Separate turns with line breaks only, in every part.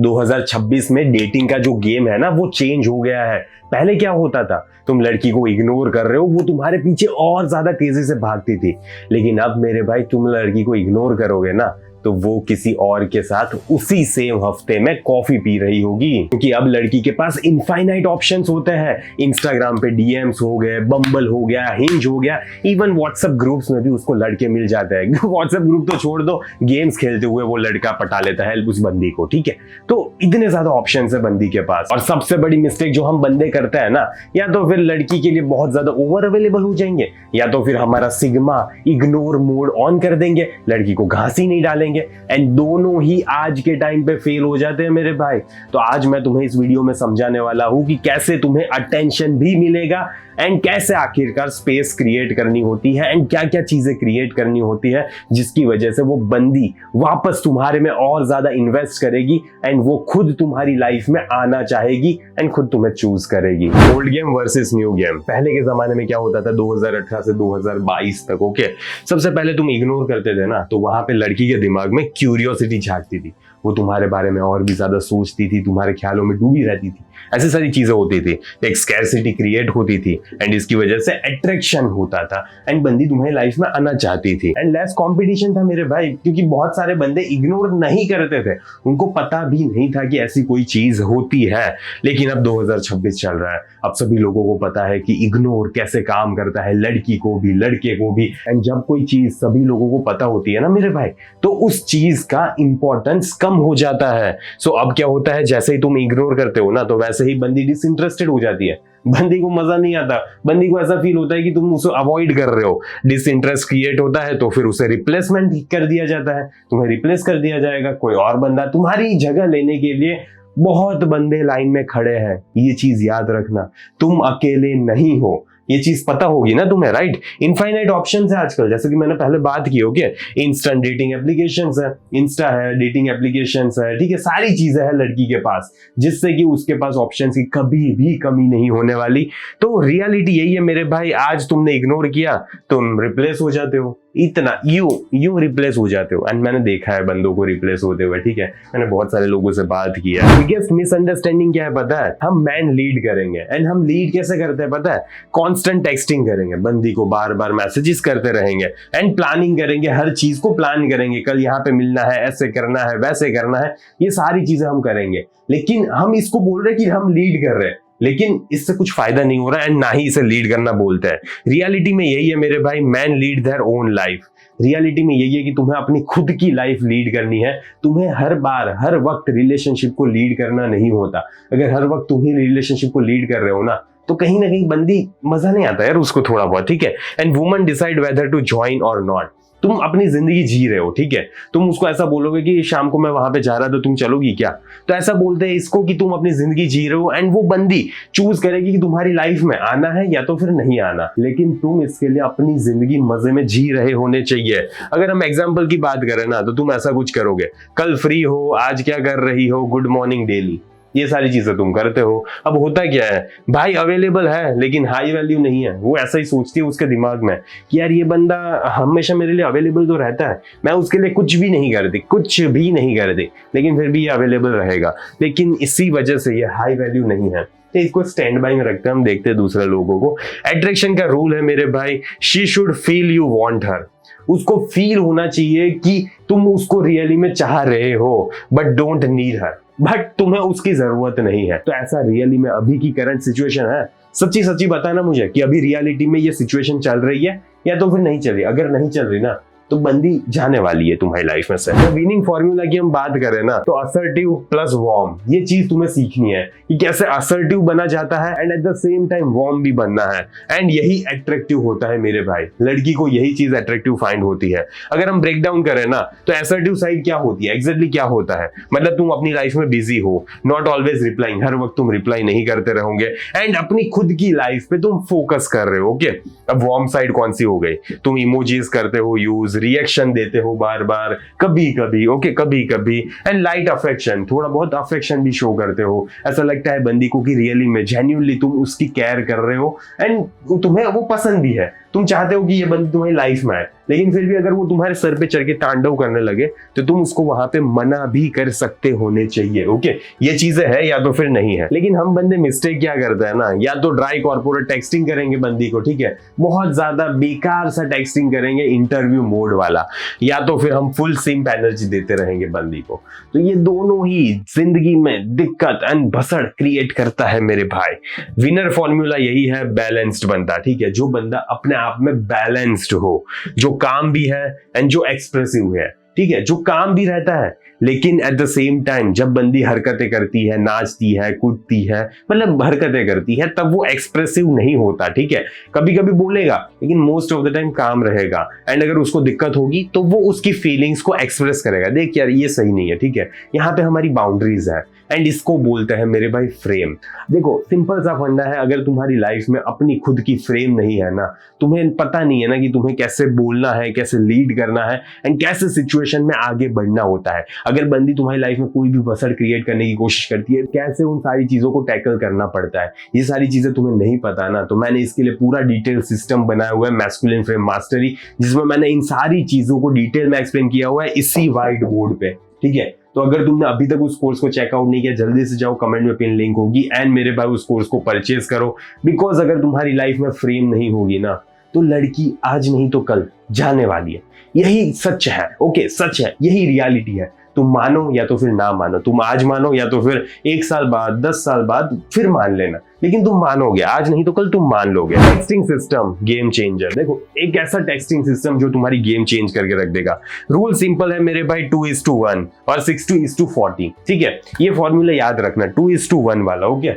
2026 में डेटिंग का जो गेम है ना वो चेंज हो गया है। पहले क्या होता था, तुम लड़की को इग्नोर कर रहे हो, वो तुम्हारे पीछे और ज्यादा तेजी से भागती थी। लेकिन अब मेरे भाई तुम लड़की को इग्नोर करोगे ना तो वो किसी और के साथ उसी सेम हफ्ते में कॉफी पी रही होगी, क्योंकि अब लड़की के पास इनफाइनाइट ऑप्शंस होते हैं। इंस्टाग्राम पे डीएम्स हो गए, बम्बल हो गया, हिंज हो गया, इवन व्हाट्सएप ग्रुप्स में भी उसको लड़के मिल जाते हैं। व्हाट्सएप ग्रुप तो छोड़ दो, गेम्स खेलते हुए वो लड़का पटा लेता है उस बंदी को, ठीक है। तो इतने ज्यादा ऑप्शंस है बंदी के पास। और सबसे बड़ी मिस्टेक जो हम बंदे करते हैं ना, या तो फिर लड़की के लिए बहुत ज्यादा ओवर अवेलेबल हो जाएंगे, या तो फिर हमारा सिग्मा इग्नोर मोड ऑन कर देंगे, लड़की को घास ही नहीं डालेंगे। एंड दोनों ही आज के टाइम पे फेल हो जाते हैं मेरे भाई। तो आज मैं तुम्हें इस वीडियो में समझाने वाला हूं कि कैसे तुम्हें अटेंशन भी मिलेगा एंड कैसे आखिरकार स्पेस क्रिएट करनी होती है एंड क्या क्या चीजें क्रिएट करनी होती है जिसकी वजह से वो बंदी वापस तुम्हारे में और ज्यादा इन्वेस्ट करेगी एंड वो खुद तुम्हारी लाइफ में आना चाहेगी एंड खुद तुम्हें चूज करेगी। Old game versus new game. पहले के जमाने में क्या होता था, 2018 से 2022 तक, ओके, सबसे पहले तुम इग्नोर करते थे ना तो वहां पे लड़की के दिमाग में क्यूरियोसिटी झांकती थी, वो तुम्हारे बारे में और भी ज्यादा सोचती थी, तुम्हारे ख्यालों में डूबी रहती थी, ऐसी सारी चीजें होती थी, एक स्कैरसिटी क्रिएट होती थी एंड इसकी वजह से अट्रैक्शन होता था एंड बंदी तुम्हारी लाइफ में आना चाहती थी एंड लेस कंपटीशन था मेरे भाई, क्योंकि बहुत सारे बंदे इग्नोर नहीं करते थे, उनको पता भी नहीं था कि ऐसी कोई चीज होती है। लेकिन अब 2026 चल रहा है, अब सभी लोगों को पता है कि इग्नोर कैसे काम करता है, लड़की को भी लड़के को भी। एंड जब कोई चीज सभी लोगों को पता होती है ना मेरे भाई, तो उस चीज का इंपॉर्टेंस कम हो जाता है। सो अब क्या होता है, जैसे ही तुम इग्नोर करते हो ना तो वैसे ही बंदी डिसइंटरेस्टेड हो जाती है, बंदी को मजा नहीं आता, बंदी को ऐसा फील होता है कि तुम उसे अवॉइड कर रहे हो। डिसइंटरेस्ट क्रिएट होता है तो फिर उसे रिप्लेसमेंट कर दिया जाता है, तुम्हें रिप्लेस कर दिया जाएगा, कोई और बंदा तुम्हारी जगह लेने के लिए बहुत बंदे लाइन में खड़े हैं। ये चीज याद रखना, तुम अकेले नहीं हो, ये चीज पता होगी ना तुम्हें, राइट। इनफाइनाइट ऑप्शंस है आजकल, जैसे कि मैंने पहले बात की होगी, इंस्टेंट डेटिंग एप्लीकेशंस है, इंस्टा है, डेटिंग एप्लीकेशंस है, ठीक है, सारी चीजें हैं लड़की के पास, जिससे कि उसके पास ऑप्शंस की कभी भी कमी नहीं होने वाली। तो रियलिटी यही है मेरे भाई, आज तुमने इग्नोर किया तुम रिप्लेस हो जाते हो, इतना यू रिप्लेस हो जाते हो। एंड मैंने देखा है बंदों को रिप्लेस होते हुए, ठीक है, मैंने बहुत सारे लोगों से बात किया। बिगेस्ट मिसअंडरस्टैंडिंग क्या है पता है, हम मैन लीड करेंगे एंड हम लीड कैसे करते हैं पता है, कांस्टेंट टेक्सटिंग करेंगे, बंदी को बार बार मैसेजेस करते रहेंगे एंड प्लानिंग करेंगे, हर चीज को प्लान करेंगे, कल यहाँ पे मिलना है, ऐसे करना है, वैसे करना है, ये सारी चीजें हम करेंगे। लेकिन हम इसको बोल रहे हैं कि हम लीड कर रहे हैं, लेकिन इससे कुछ फायदा नहीं हो रहा है एंड ना ही इसे लीड करना बोलते हैं। रियलिटी में यही है मेरे भाई, man lead their own life. Reality में यही है कि तुम्हें अपनी खुद की लाइफ लीड करनी है, तुम्हें हर बार हर वक्त रिलेशनशिप को लीड करना नहीं होता। अगर हर वक्त तुम ही रिलेशनशिप को लीड कर रहे हो ना तो कहीं ना कहीं बंदी मजा नहीं आता यार उसको थोड़ा बहुत, ठीक है। And woman decide whether to join or not. तुम अपनी जिंदगी जी रहे हो, ठीक है, तुम उसको ऐसा बोलोगे कि शाम को मैं वहां पे जा रहा था, तुम चलोगी क्या, तो ऐसा बोलते हैं इसको कि तुम अपनी जिंदगी जी रहे हो एंड वो बंदी चूज करेगी कि तुम्हारी लाइफ में आना है या तो फिर नहीं आना। लेकिन तुम इसके लिए अपनी जिंदगी मजे में जी रहे होने चाहिए। अगर हम एग्जाम्पल की बात करें ना तो तुम ऐसा कुछ करोगे, कल फ्री हो, आज क्या कर रही हो, गुड मॉर्निंग डेली, ये सारी चीजें तुम करते हो। अब होता क्या है भाई, अवेलेबल है लेकिन हाई वैल्यू नहीं है, वो ऐसा ही सोचती है उसके दिमाग में कि यार ये बंदा हमेशा मेरे लिए अवेलेबल तो रहता है, मैं उसके लिए कुछ भी नहीं करती, कुछ भी नहीं करती, लेकिन फिर भी ये अवेलेबल रहेगा, लेकिन इसी वजह से ये हाई वैल्यू नहीं है। तो इसको स्टैंड बाय में रखते हैं, हम देखते हैं दूसरे लोगों को। अट्रैक्शन का रूल है मेरे भाई, she should feel you want her. उसको फील होना चाहिए कि तुम उसको रियली में चाह रहे हो, but don't need her, but तुम्हें उसकी जरूरत नहीं है। तो ऐसा रियली में अभी की करंट सिचुएशन है, सच्ची सच्ची बताना मुझे कि अभी रियलिटी में ये सिचुएशन चल रही है या तो फिर नहीं चल रही। अगर नहीं चल रही ना तो बंदी जाने वाली है तुम्हारी लाइफ में से। तो विनिंग फॉर्मूला की हम बात करें ना तो असर्टिव प्लस वार्म, ये चीज तुम्हें सीखनी है कि कैसे असर्टिव बना जाता है and at the same time warm भी बनना है। एंड यही अट्रैक्टिव होता है मेरे भाई, लड़की को यही चीज अट्रैक्टिव फाइंड होती है। अगर हम ब्रेक डाउन करें ना तो असर्टिव साइड क्या होती है, एग्जैक्टली क्या होता है, मतलब तुम अपनी लाइफ में बिजी हो, नॉट ऑलवेज रिप्लाइंग, हर वक्त तुम रिप्लाई नहीं करते रहोगे एंड अपनी खुद की लाइफ पे तुम फोकस कर रहे हो, ओके। अब वार्म साइड कौन सी हो गई, तुम इमोजीज करते हो यूज, रिएक्शन देते हो बार बार, कभी कभी, ओके, कभी कभी, एंड लाइट अफेक्शन, थोड़ा बहुत अफेक्शन भी शो करते हो। ऐसा लगता है बंदी को कि रियली में जेन्युइनली तुम उसकी केयर कर रहे हो एंड तुम्हें वो पसंद भी है। तुम चाहते हो कि ये बंदी तुम्हारी लाइफ में आए, लेकिन फिर भी अगर वो तुम्हारे सर पे चढ़ के तांडव करने लगे तो तुम उसको वहां पे मना भी कर सकते होने चाहिए। ओके, ये चीजें है या तो फिर नहीं है। लेकिन हम बंदे मिस्टेक क्या करते हैं ना, या तो ड्राई कॉर्पोरेट टेक्सटिंग करेंगे बंदी को, ठीक है, बहुत ज्यादा बेकार सा टेक्सटिंग करेंगे इंटरव्यू मोड वाला, या तो फिर हम फुल सिंप एनर्जी देते रहेंगे बंदी को। तो ये दोनों ही जिंदगी में दिक्कत एंड भसड़ क्रिएट करता है मेरे भाई। विनर फॉर्मूला यही है, बैलेंस्ड बंदा, ठीक है, जो बंदा अपने आप में बैलेंस्ड हो, जो काम भी है एंड जो एक्सप्रेसिव है, ठीक है, जो काम भी रहता है लेकिन एट द सेम टाइम जब बंदी हरकतें करती है, नाचती है, कूदती है, मतलब हरकतें करती है, तब वो एक्सप्रेसिव नहीं होता, ठीक है, कभी कभी बोलेगा लेकिन मोस्ट ऑफ द टाइम काम रहेगा। एंड अगर उसको दिक्कत होगी तो वो उसकी फीलिंग्स को एक्सप्रेस करेगा, देख यार ये सही नहीं है, ठीक है, यहाँ पे हमारी बाउंड्रीज है, एंड इसको बोलते हैं मेरे भाई फ्रेम। देखो सिंपल सा फंडा है, अगर तुम्हारी लाइफ में अपनी खुद की फ्रेम नहीं है ना, तुम्हें पता नहीं है ना कि तुम्हें कैसे बोलना है, कैसे लीड करना है एंड कैसे सिचुएशन में आगे बढ़ना होता है। अगर बंदी तुम्हारी लाइफ में कोई भी बसड़ क्रिएट करने की कोशिश करती है, कैसे उन सारी चीजों को टैकल करना पड़ता है, ये सारी चीजें तुम्हें नहीं पता ना, तो मैंने इसके लिए पूरा डिटेल सिस्टम बनाया हुआ है, मैस्कुलिन फ्रेम मास्टरी, जिसमें मैंने इन सारी चीजों को डिटेल में एक्सप्लेन किया हुआ है इसी व्हाइट बोर्ड पे, ठीक है। तो अगर तुमने अभी तक उस कोर्स को चेकआउट नहीं किया, जल्दी से जाओ, कमेंट में पिन लिंक होगी, एंड मेरे भाई उस कोर्स को परचेज करो। बिकॉज अगर तुम्हारी लाइफ में फ्रेम नहीं होगी ना, तो लड़की आज नहीं तो कल जाने वाली है, यही सच है। ओके, सच है, यही रियलिटी है। तुम मानो या तो फिर ना मानो, तुम आज मानो या तो फिर 1 साल बाद, 10 साल बाद फिर मान लेना, लेकिन तुम मानोगे, आज नहीं तो कल तुम मान लोगे। Texting system game changer. देखो एक ऐसा टेक्सटिंग सिस्टम जो तुम्हारी गेम चेंज करके रख देगा। रूल सिंपल है मेरे भाई, 2:1 और 6:40, ठीक है, ये फॉर्मूला याद रखना, 2:1 वाला। ओके,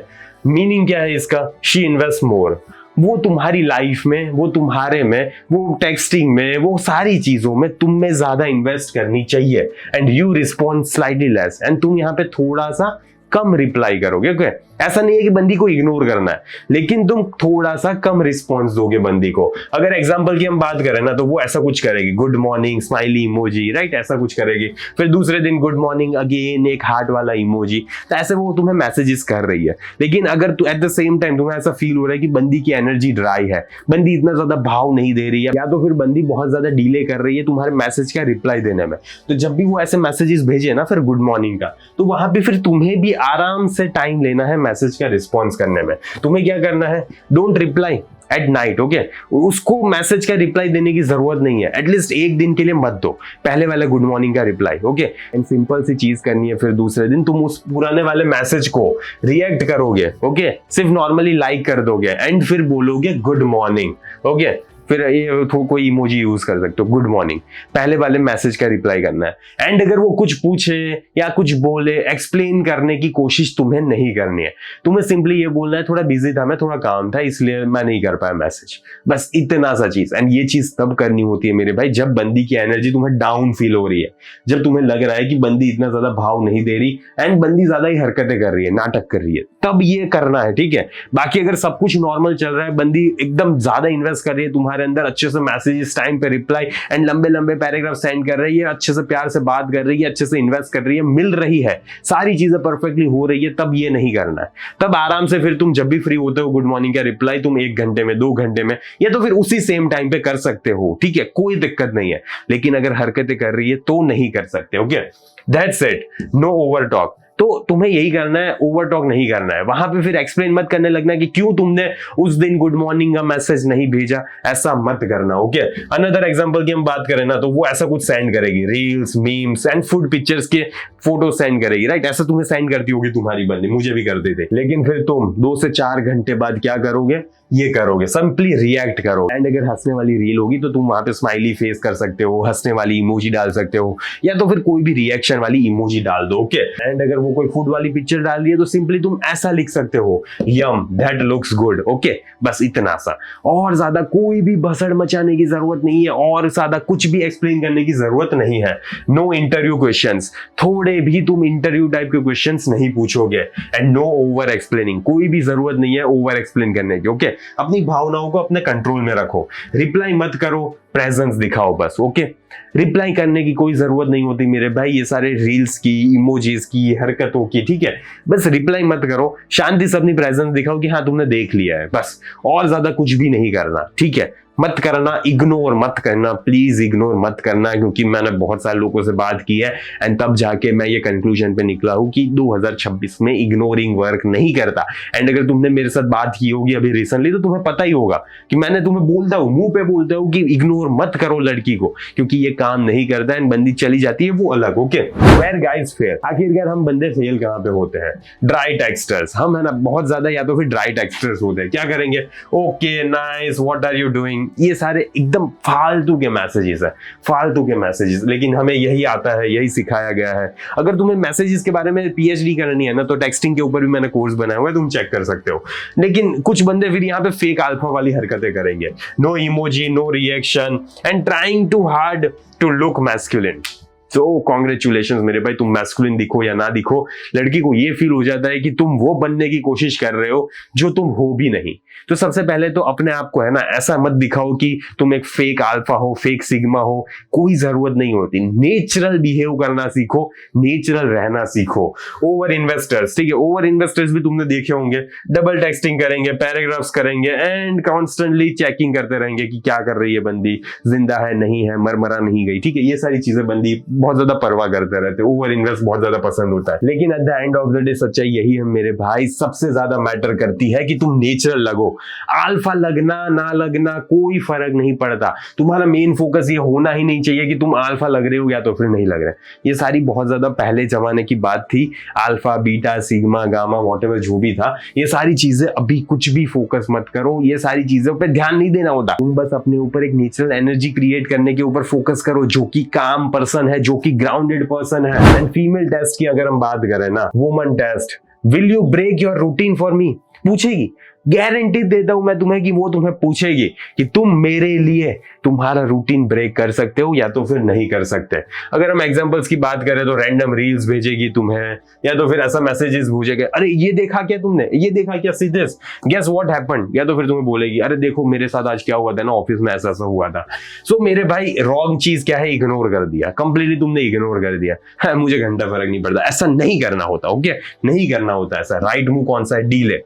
मीनिंग क्या है इसका, शी इन्वेस्ट मोर, वो तुम्हारी लाइफ में, वो तुम्हारे में, वो टेक्सटिंग में, वो सारी चीजों में तुम में ज्यादा इन्वेस्ट करनी चाहिए, and you respond slightly less, and तुम यहाँ पे थोड़ा सा कम रिप्लाई करोगे। ओके, ऐसा नहीं है कि बंदी को इग्नोर करना है, लेकिन तुम थोड़ा सा कम रिस्पॉन्स दोगे बंदी को। अगर एग्जांपल की हम बात करें ना, तो वो ऐसा कुछ करेगी, good morning, smiley emoji, right, ऐसा कुछ करेगी। फिर दूसरे दिन गुड मॉर्निंग अगेन, एक हार्ट वाला इमोजी। तो ऐसे वो तुम्हें मैसेजेस कर रही है। लेकिन अगर एट द सेम टाइम तुम्हें ऐसा फील हो रहा है कि बंदी की एनर्जी ड्राई है, बंदी इतना ज्यादा भाव नहीं दे रही है, या तो फिर बंदी बहुत ज्यादा डिले कर रही है तुम्हारे मैसेज का रिप्लाई देने में, तो जब भी वो ऐसे मैसेजेस भेजे ना फिर गुड मॉर्निंग का, तो वहां पे फिर तुम्हें भी आराम से टाइम लेना है मैसेज का रिस्पॉन्स करने में। तुम्हें क्या करना है, don't reply at night. Okay, उसको मैसेज का रिप्लाई देने की जरूरत नहीं है, एटलीस्ट एक दिन के लिए मत दो पहले वाले गुड मॉर्निंग का रिप्लाई। ओके, एंड सिंपल सी चीज करनी है, फिर दूसरे दिन तुम उस पुराने वाले मैसेज को रिएक्ट करोगे। ओके, सिर्फ नॉर्मली लाइक कर दोगे एंड फिर बोलोगे गुड मॉर्निंग। ओके, फिर ये कोई इमोजी यूज कर सकते हो, गुड मॉर्निंग, पहले वाले मैसेज का रिप्लाई करना है। एंड अगर वो कुछ पूछे या कुछ बोले, एक्सप्लेन करने की कोशिश तुम्हें नहीं करनी है, तुम्हें सिंपली ये बोलना है थोड़ा बिजी था मैं, थोड़ा काम था इसलिए मैं नहीं कर पाया मैसेज, बस इतना सा चीज। एंड ये चीज तब करनी होती है मेरे भाई जब बंदी की एनर्जी तुम्हें डाउन फील हो रही है, जब तुम्हें लग रहा है कि बंदी इतना ज्यादा भाव नहीं दे रही एंड बंदी ज्यादा ही हरकतें कर रही है, नाटक कर रही है, तब ये करना है, ठीक है। बाकी अगर सब कुछ नॉर्मल चल रहा है, बंदी एकदम ज्यादा इन्वेस्ट कर रही है तुम्हारे अंदर, अच्छे से मैसेजेस टाइम पे रिप्लाई एंड लंबे लंबे पैराग्राफ सेंड कर रही है, अच्छे से प्यार से बात कर रही है, अच्छे से इन्वेस्ट कर रही है, मिल रही है, सारी चीजें परफेक्टली हो रही है, तब ये नहीं करना है। तब आराम से फिर तुम जब भी फ्री होते हो गुड मॉर्निंग का रिप्लाई तुम 1 घंटे में, 2 घंटे में, या तो फिर उसी सेम टाइम पे कर सकते हो, ठीक है, कोई दिक्कत नहीं है। लेकिन अगर हरकतें कर रही है तो नहीं कर सकते। Okay, that's it, no over talk. तो तुम्हें यही करना है, ओवर टॉक नहीं करना है। वहां पे फिर एक्सप्लेन मत करने लगना कि क्यों तुमने उस दिन गुड मॉर्निंग का मैसेज नहीं भेजा, ऐसा मत करना। ओके, अनदर एग्जांपल की हम बात करें ना, तो वो ऐसा कुछ सेंड करेगी, reels, memes and food pictures के फोटो सेंड करेगी, राइट, ऐसा तुम्हें सेंड करती होगी तुम्हारी बंदी, मुझे भी करते थे। लेकिन फिर तुम 2 से 4 घंटे बाद क्या करोगे, ये करोगे, सिंपली रिएक्ट करो। एंड अगर हंसने वाली रील होगी तो तुम वहां पे स्माइली फेस कर सकते हो, हंसने वाली इमोजी डाल सकते हो, या तो फिर कोई भी रिएक्शन वाली इमोजी डाल दो। ओके, एंड अगर वो कोई फूड वाली पिक्चर डाल रही है तो सिंपली तुम ऐसा लिख सकते हो, यम, दैट लुक्स गुड। ओके, बस इतना सा, और ज्यादा कोई भी भसड़ मचाने की जरूरत नहीं है, और ज्यादा कुछ भी एक्सप्लेन करने की जरूरत नहीं है। नो इंटरव्यू क्वेश्चंस, थोड़े भी तुम इंटरव्यू टाइप के क्वेश्चंस नहीं पूछोगे, एंड नो ओवर एक्सप्लेनिंग, कोई भी जरूरत नहीं है ओवर एक्सप्लेन करने की। ओके, अपनी भावनाओं को अपने कंट्रोल में रखो, रिप्लाई मत करो, प्रेजेंस दिखाओ बस। ओके, रिप्लाई करने की कोई जरूरत नहीं होती मेरे भाई, ये सारे रील्स की, इमोजीज की, हरकतों की, ठीक है, बस रिप्लाई मत करो, शांति से अपनी प्रेजेंस दिखाओ कि हाँ तुमने देख लिया है, बस, और ज्यादा कुछ भी नहीं करना, ठीक है। मत करना, इग्नोर मत करना, प्लीज इग्नोर मत करना, क्योंकि मैंने बहुत सारे लोगों से बात की है एंड तब जाके मैं ये कंक्लूजन पे निकला हूं कि 2026 में इग्नोरिंग वर्क नहीं करता। एंड अगर तुमने मेरे साथ बात की होगी अभी रिसेंटली तो तुम्हें पता ही होगा कि मैंने तुम्हें बोलता हूं, मुंह पे बोलता हूं कि इग्नोर मत करो लड़की को, क्योंकि ये काम नहीं करता है, बंदी चली जाती है वो अलग। ओके, वेयर गाइस फेल, आखिरकार हम बंदे फेल कहां पे होते हैं? ड्राई टेक्स्टर्स। हम है ना बहुत ज्यादा या तो फिर ड्राई टेक्स्टर्स होते हैं। क्या करेंगे? Okay nice, what are you doing, ये सारे एकदम फालतू के मैसेजेस है, फालतू के मैसेजेस। लेकिन हमें यही आता है, यही सिखाया गया है। अगर तुम्हें मैसेजेस के बारे में पीएचडी करनी है ना तो टेक्सटिंग के ऊपर भी मैंने कोर्स बनाया हुआ है, तुम चेक कर सकते हो। लेकिन कुछ बंदे फिर यहाँ पे फेक अल्फा वाली हरकतें करेंगे, no emoji, no reaction and trying to hard to look masculine. तो कॉन्ग्रेचुलेशंस मेरे भाई, तुम मैस्कुलिन दिखो या ना दिखो, लड़की को ये फील हो जाता है कि तुम वो बनने की कोशिश कर रहे हो जो तुम हो भी नहीं। तो सबसे पहले तो अपने आप को है ना ऐसा मत दिखाओ कि तुम एक फेक अल्फा हो, फेक सिग्मा हो, कोई जरूरत नहीं होती। नेचुरल बिहेव करना सीखो, नेचुरल रहना सीखो। ओवर इन्वेस्टर्स, ठीक है, ओवर इन्वेस्टर्स भी तुमने देखे होंगे, डबल टेक्सटिंग करेंगे, पैराग्राफ्स करेंगे एंड कॉन्स्टेंटली चेकिंग करते रहेंगे कि क्या कर रही है बंदी, जिंदा है नहीं है, मर नहीं गई, ठीक है। ये सारी चीजें बंदी बहुत ज्यादा परवाह करते रहते, ओवर इन्वेस्ट बहुत ज्यादा पसंद होता है। लेकिन at the end of the day सच्चाई यही है मेरे भाई, सबसे ज्यादा मैटर करती है कि तुम नेचुरल लगो। अल्फा लगना ना लगना कोई फर्क नहीं पड़ता, तुम्हारा मेन फोकस ये होना ही नहीं चाहिए कि तुम अल्फा लग रहे हो या तो फिर नहीं लग रहे। ये सारी बहुत ज्यादा पहले जमाने की बात थी, alpha beta sigma gamma whatever जो भी था, ये सारी चीजें अभी कुछ भी फोकस मत करो, ये सारी चीजों पे ध्यान नहीं देना होता। तुम बस अपने ऊपर एक नेचुरल एनर्जी क्रिएट करने के ऊपर फोकस करो, जो कि काम पर्सन है, जो कि ग्राउंडेड पर्सन है। एंड फीमेल टेस्ट की अगर हम बात करें ना, woman test, will you break your routine for me, पूछेगी, गारंटी देता हूं मैं तुम्हें कि वो तुम्हें पूछेगी कि तुम मेरे लिए तुम्हारा रूटीन ब्रेक कर सकते हो या तो फिर नहीं कर सकते। अगर हम एग्जांपल्स की बात करें तो रैंडम रील्स भेजेगी तुम्हें, या तो फिर ऐसा मैसेजेस भेजेगा, अरे ये देखा क्या तुमने, ये देखा क्या, see this, guess what happened, या तो फिर तुम्हें बोलेगी, अरे देखो मेरे साथ आज क्या हुआ था ना, ऑफिस में ऐसा हुआ था। सो मेरे भाई रॉन्ग चीज क्या है, इग्नोर कर दिया, कंप्लीटली तुमने इग्नोर कर दिया। हाँ, मुझे घंटा फर्क नहीं पड़ता, ऐसा नहीं करना होता। ओके, नहीं करना होता ऐसा। राइट मूव कौन सा है? डीले।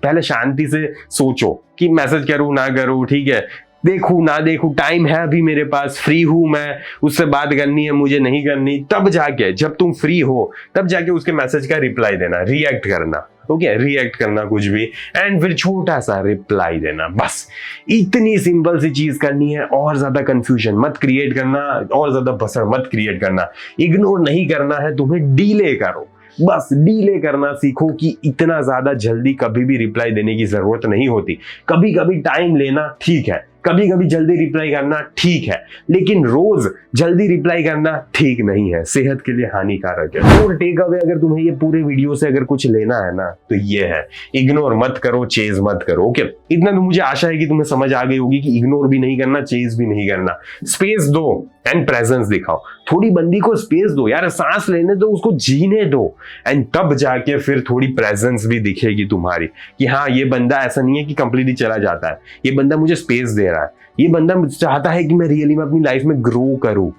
पहले शांति से सोचो कि मैसेज करूं ना करूं, ठीक है, देखूं ना देखूं, टाइम है अभी मेरे पास, फ्री हूं मैं, उससे बात करनी है मुझे नहीं करनी, तब जाके जब तुम फ्री हो तब जाके उसके मैसेज का रिप्लाई देना, रिएक्ट करना। ओके, रिएक्ट करना कुछ भी एंड फिर छोटा सा रिप्लाई देना, बस इतनी सिंपल सी चीज करनी है। और ज्यादा कंफ्यूजन मत क्रिएट करना, और ज्यादा भसड़ मत क्रिएट करना। इग्नोर नहीं करना है तुम्हें, डीले करो, बस डीले करना सीखो कि इतना ज्यादा जल्दी कभी भी रिप्लाई देने की जरूरत नहीं होती। कभी कभी टाइम लेना ठीक है, कभी कभी जल्दी रिप्लाई करना ठीक है, लेकिन रोज जल्दी रिप्लाई करना ठीक नहीं है, सेहत के लिए हानिकारक है। और टेक अवे अगर तुम्हें ये पूरे वीडियो से अगर कुछ लेना है ना तो ये है, इग्नोर मत करो, चेज मत करो। ओके, इतना तो मुझे आशा है कि तुम्हें समझ आ गई होगी कि इग्नोर भी नहीं करना, चेज भी नहीं करना। स्पेस दो एंड प्रेजेंस दिखाओ, थोड़ी बंदी को स्पेस दो यार, सांस लेने दो, उसको जीने दो एंड तब जाके फिर थोड़ी प्रेजेंस भी दिखेगी तुम्हारी कि हाँ ये बंदा ऐसा नहीं है कि कंप्लीटली चला जाता है, ये बंदा मुझे स्पेस दे रहा है, ये बंदा चाहता है कि मैं रियली में अपनी लाइफ में ग्रो करूं।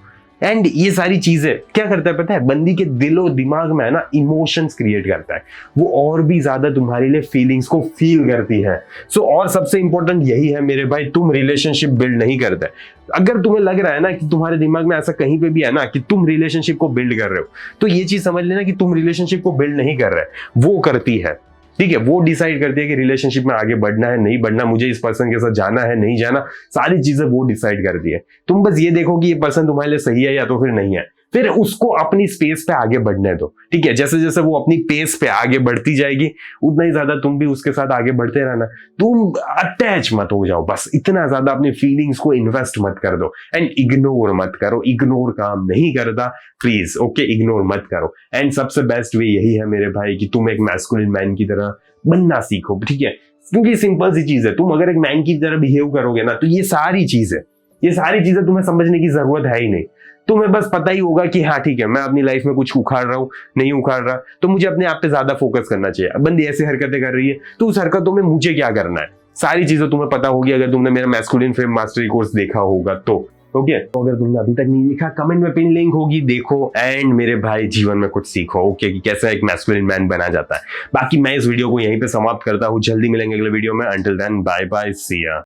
एंड ये सारी चीजें क्या करता है पता है, बंदी के दिलो दिमाग में है ना इमोशंस क्रिएट करता है, वो और भी ज्यादा तुम्हारे लिए फीलिंग्स को फील करती है। सो और सबसे इंपॉर्टेंट यही है मेरे भाई, तुम रिलेशनशिप बिल्ड नहीं करते। अगर तुम्हें लग रहा है ना कि तुम्हारे दिमाग में ऐसा कहीं पे भी है ना कि तुम रिलेशनशिप को बिल्ड कर रहे हो, तो ये चीज समझ लेना कि तुम रिलेशनशिप को बिल्ड नहीं कर रहे, वो करती है। ठीक है, वो डिसाइड करती है कि रिलेशनशिप में आगे बढ़ना है नहीं बढ़ना, मुझे इस पर्सन के साथ जाना है नहीं जाना, सारी चीजें वो डिसाइड करती है। तुम बस ये देखो कि ये पर्सन तुम्हारे लिए सही है या तो फिर नहीं है, फिर उसको अपनी स्पेस पे आगे बढ़ने दो। ठीक है, जैसे जैसे वो अपनी पेस पे आगे बढ़ती जाएगी उतना ही ज्यादा तुम भी उसके साथ आगे बढ़ते रहना। तुम अटैच मत हो जाओ, बस इतना ज्यादा अपनी फीलिंग्स को इन्वेस्ट मत कर दो एंड इग्नोर मत करो, इग्नोर काम नहीं करता, प्लीज। ओके, इग्नोर मत करो। एंड सबसे बेस्ट वे यही है मेरे भाई कि तुम एक मैस्कुलिन मैन की तरह बनना सीखो। ठीक है, क्योंकि सिंपल सी चीज है, तुम अगर एक मैन की तरह बिहेव करोगे ना तो ये सारी चीजें तुम्हें समझने की जरूरत है ही नहीं। तुम्हें बस पता ही होगा कि हाँ ठीक है, मैं अपनी लाइफ में कुछ उखाड़ रहा हूँ, नहीं उखाड़ रहा, तो मुझे अपने आप पे ज्यादा फोकस करना चाहिए। बंदी ऐसी हरकतें कर रही है तो उस हरकतों में मुझे क्या करना है, सारी चीजें तुम्हें पता होगी अगर तुमने मेरा मैस्कुलिन फेम मास्टरी कोर्स देखा होगा तो। ओके, तो अगर तुमने अभी तक नहीं देखा, कमेंट में पिन लिंक होगी, देखो एंड मेरे भाई जीवन में कुछ सीखो। ओके, कि कैसे एक मैस्कुलिन मैन बना जाता है। बाकी मैं इस वीडियो को यहीं पे समाप्त करता हूँ, जल्दी मिलेंगे अगले वीडियो में। अंटिल देन बाय बाय, सी या।